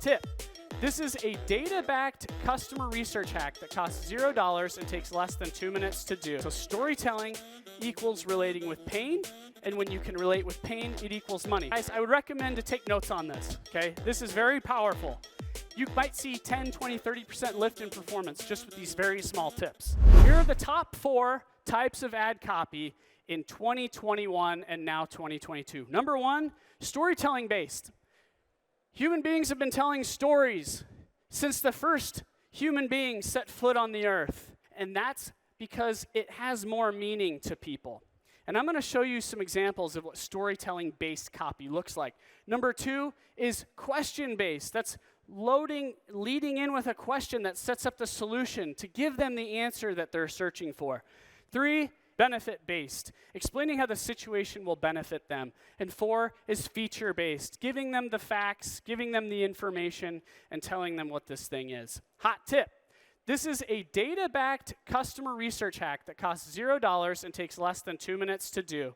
tip. This is a data-backed customer research hack that costs $0 and takes less than 2 minutes to do. So storytelling equals relating with pain, and when you can relate with pain, it equals money. Guys, I would recommend to take notes on this, okay? This is very powerful. You might see 10, 20, 30% lift in performance just with these very small tips. Here are the top 4 types of ad copy in 2021 and now 2022. Number 1, storytelling based. Human beings have been telling stories since the first human being set foot on the earth, and that's because it has more meaning to people. And I'm going to show you some examples of what storytelling-based copy looks like. Number 2 is question-based. That's leading in with a question that sets up the solution to give them the answer that they're searching for. 3, benefit-based, explaining how the situation will benefit them. And 4 is feature-based, giving them the facts, giving them the information, and telling them what this thing is. Hot tip. This is a data-backed customer research hack that costs $0 and takes less than 2 minutes to do.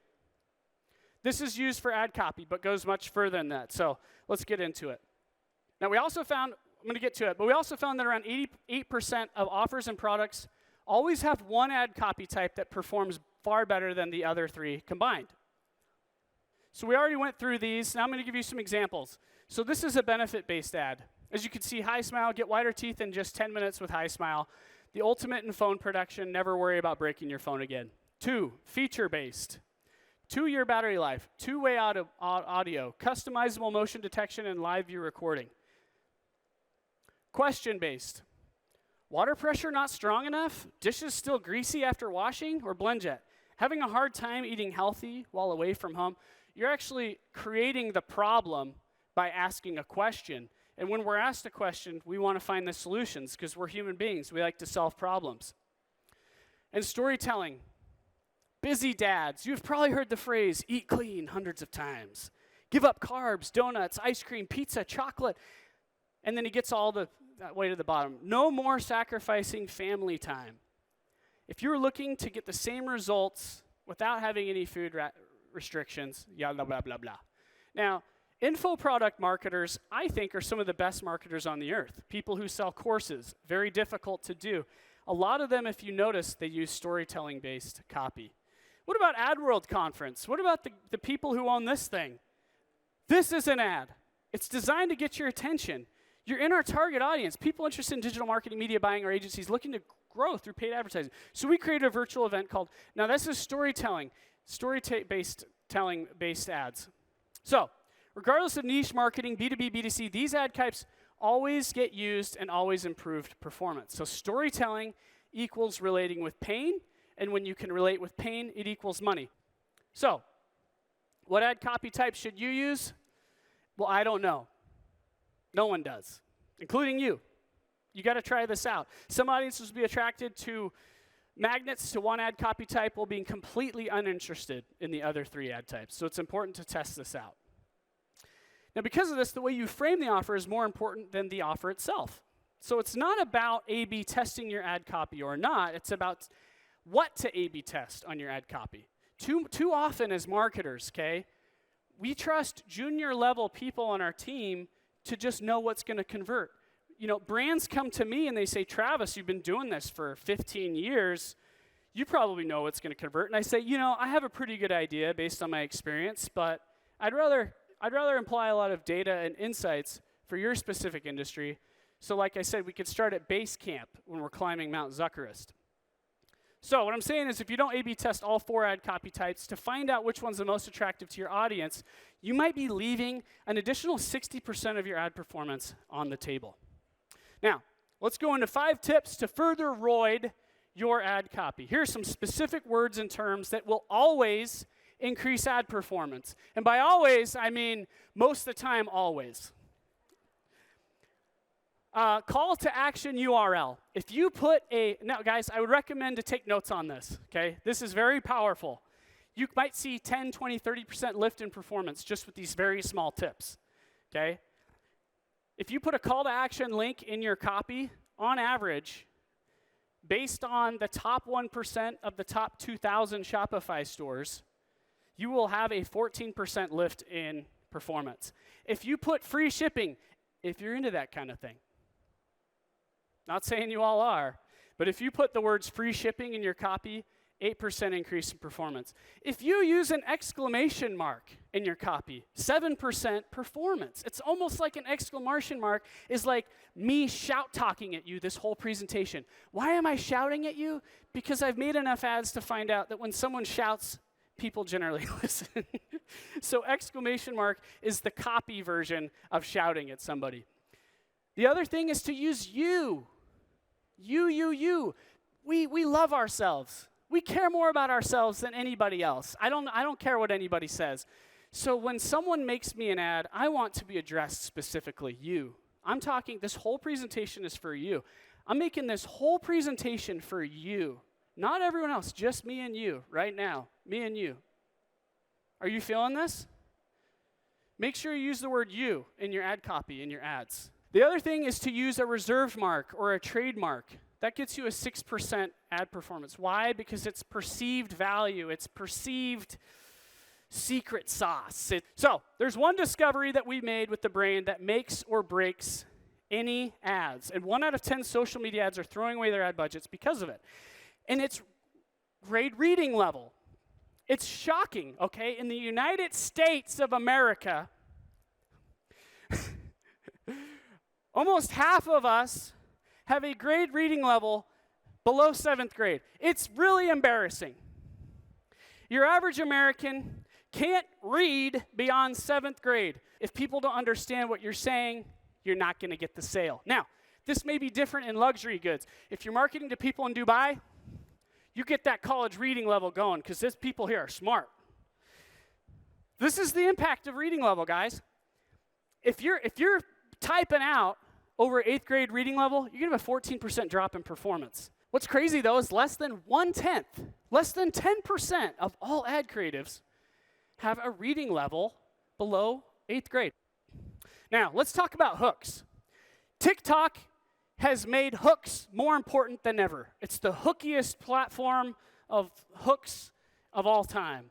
This is used for ad copy, but goes much further than that. So let's get into it. Now we also found, I'm going to get to it, but we also found that around 88% of offers and products always have one ad copy type that performs far better than the other 3 combined. So we already went through these. Now I'm going to give you some examples. So this is a benefit-based ad. As you can see, High Smile, get whiter teeth in just 10 minutes with High Smile. The ultimate in phone production, never worry about breaking your phone again. 2, feature-based. 2-year battery life, 2-way audio, customizable motion detection, and live view recording. Question-based. Water pressure not strong enough? Dishes still greasy after washing? Or BlendJet? Having a hard time eating healthy while away from home? You're actually creating the problem by asking a question. And when we're asked a question, we want to find the solutions because we're human beings. We like to solve problems. And storytelling. Busy dads. You've probably heard the phrase, eat clean, hundreds of times. Give up carbs, donuts, ice cream, pizza, chocolate. And then he gets all that way to the bottom. No more sacrificing family time. If you're looking to get the same results without having any food restrictions, blah, blah, blah, blah. Now, info product marketers, I think, are some of the best marketers on the earth. People who sell courses, very difficult to do. A lot of them, if you notice, they use storytelling-based copy. What about AdWorld Conference? What about the people who own this thing? This is an ad. It's designed to get your attention. You're in our target audience, people interested in digital marketing, media buying, or agencies looking to grow through paid advertising. So we created a virtual event called, now this is storytelling, story-based ads. So regardless of niche marketing, B2B, B2C, these ad types always get used and always improved performance. So storytelling equals relating with pain, and when you can relate with pain, it equals money. So what ad copy type should you use? Well, I don't know. No one does, including you. You got to try this out. Some audiences will be attracted to magnets to one ad copy type while being completely uninterested in the other 3 ad types. So it's important to test this out. Now, because of this, the way you frame the offer is more important than the offer itself. So it's not about A/B testing your ad copy or not. It's about what to A/B test on your ad copy. Too often as marketers, okay, we trust junior level people on our team to just know what's going to convert. You know, brands come to me and they say, Travis, you've been doing this for 15 years. You probably know what's going to convert. And I say, you know, I have a pretty good idea based on my experience, but I'd rather imply a lot of data and insights for your specific industry. So like I said, we could start at base camp when we're climbing Mount Zuckerist. So what I'm saying is if you don't A/B test all 4 ad copy types to find out which one's the most attractive to your audience, you might be leaving an additional 60% of your ad performance on the table. Now, let's go into 5 tips to further roid your ad copy. Here are some specific words and terms that will always increase ad performance. And by always, I mean most of the time, always. Call to action URL. If you put now guys, I would recommend to take notes on this, okay? This is very powerful. You might see 10, 20, 30% lift in performance just with these very small tips, okay? If you put a call to action link in your copy, on average, based on the top 1% of the top 2,000 Shopify stores, you will have a 14% lift in performance. If you put free shipping if you're into that kind of thing. Not saying you all are, but if you put the words free shipping in your copy, 8% increase in performance. If you use an exclamation mark in your copy, 7% performance. It's almost like an exclamation mark is like me shout talking at you this whole presentation. Why am I shouting at you? Because I've made enough ads to find out that when someone shouts, people generally listen. So exclamation mark is the copy version of shouting at somebody. The other thing is to use you. You. We love ourselves. We care more about ourselves than anybody else. I don't care what anybody says. So when someone makes me an ad, I want to be addressed specifically, you. I'm talking, this whole presentation is for you. I'm making this whole presentation for you. Not everyone else, just me and you right now. Me and you. Are you feeling this? Make sure you use the word you in your ad copy, in your ads. The other thing is to use a reserved mark or a trademark. That gets you a 6% ad performance. Why? Because it's perceived value. It's perceived secret sauce. So there's one discovery that we made with the brain that makes or breaks any ads. And 1 out of 10 social media ads are throwing away their ad budgets because of it. And it's grade reading level. It's shocking, okay? In the United States of America, almost half of us have a grade reading level below 7th grade. It's really embarrassing. Your average American can't read beyond 7th grade. If people don't understand what you're saying, you're not going to get the sale. Now, this may be different in luxury goods. If you're marketing to people in Dubai, you get that college reading level going because these people here are smart. This is the impact of reading level, guys. If you're typing out over 8th grade reading level, you're going to have a 14% drop in performance. What's crazy, though, is less than 1/10, less than 10% of all ad creatives have a reading level below 8th grade. Now, let's talk about hooks. TikTok has made hooks more important than ever. It's the hookiest platform of hooks of all time.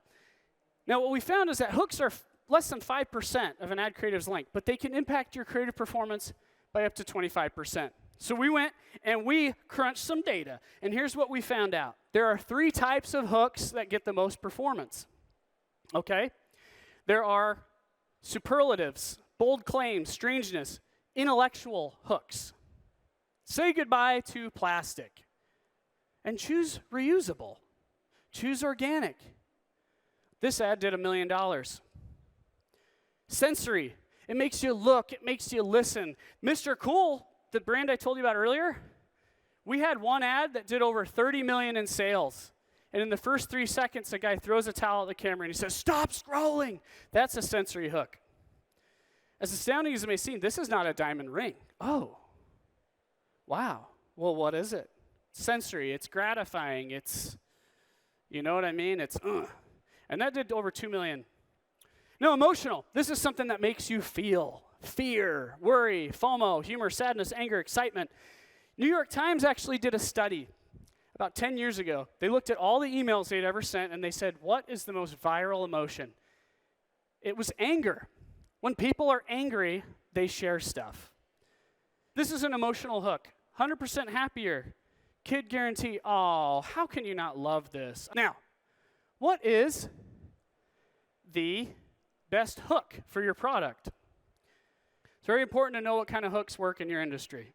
Now, what we found is that hooks are less than 5% of an ad creative's length, but they can impact your creative performance by up to 25%. So we went and we crunched some data, and here's what we found out. There are 3 types of hooks that get the most performance, okay? There are superlatives, bold claims, strangeness, intellectual hooks. Say goodbye to plastic and choose reusable. Choose organic. This ad did $1 million. Sensory. It makes you look, it makes you listen. Mr. Cool, the brand I told you about earlier, we had one ad that did over 30 million in sales. And in the first 3 seconds, a guy throws a towel at the camera and he says, "Stop scrolling." That's a sensory hook. As astounding as it may seem, this is not a diamond ring. Oh, wow. Well, what is it? Sensory. It's gratifying. It's, you know what I mean? It's, And that did over 2 million. No, emotional. This is something that makes you feel fear, worry, FOMO, humor, sadness, anger, excitement. New York Times actually did a study about 10 years ago. They looked at all the emails they'd ever sent, and they said, what is the most viral emotion? It was anger. When people are angry, they share stuff. This is an emotional hook. 100% happier. Kid guarantee. Oh, how can you not love this? Now, what is the best hook for your product? It's very important to know what kind of hooks work in your industry.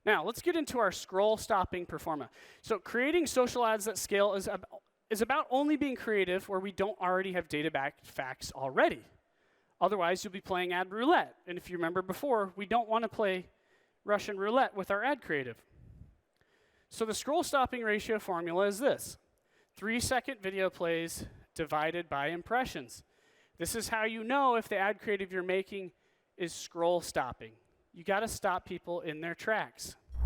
Now, let's get into our scroll stopping performance. So creating social ads that scale is about only being creative where we don't already have data-backed facts already. Otherwise, you'll be playing ad roulette. And if you remember before, we don't want to play Russian roulette with our ad creative. So the scroll stopping ratio formula is this: 3-second video plays divided by impressions. This is how you know if the ad creative you're making is scroll stopping. You got to stop people in their tracks.